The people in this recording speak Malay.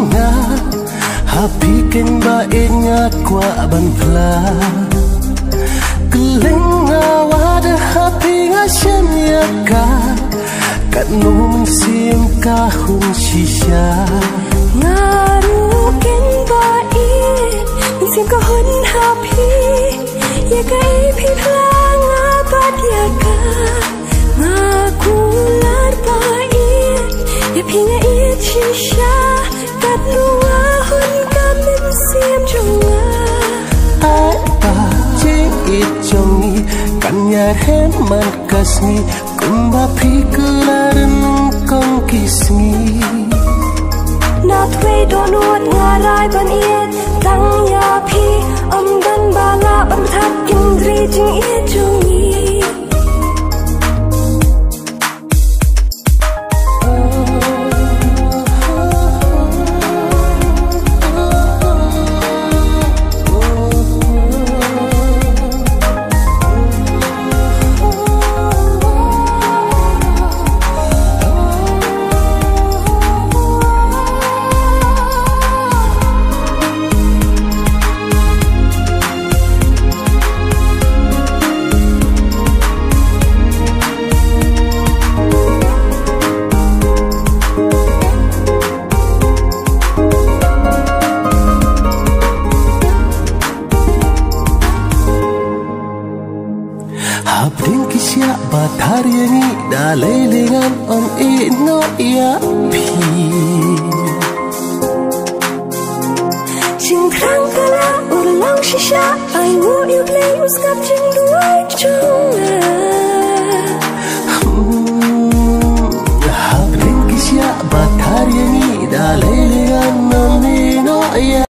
nga happy ken ba nga kwa ban pla keleng awada happy nga shem ya ka kat no sim ka hun shisha ngaru ken ba sim ka hun happy ya ka pi pla nga bat ya ka ngaku lar ba ya pi nga shisha kat no hun ka min sim jonga ai ba che ichongi kanya hem man kasni kumba pikularan kong kisni not way don't want ngarai ban it tang ya pi dan bala ban thak indri jing it jongi Habring kisya batariani dalailingan on ino ya pi Sing krang kala ulang shisha I want you play uskap jing duai chunga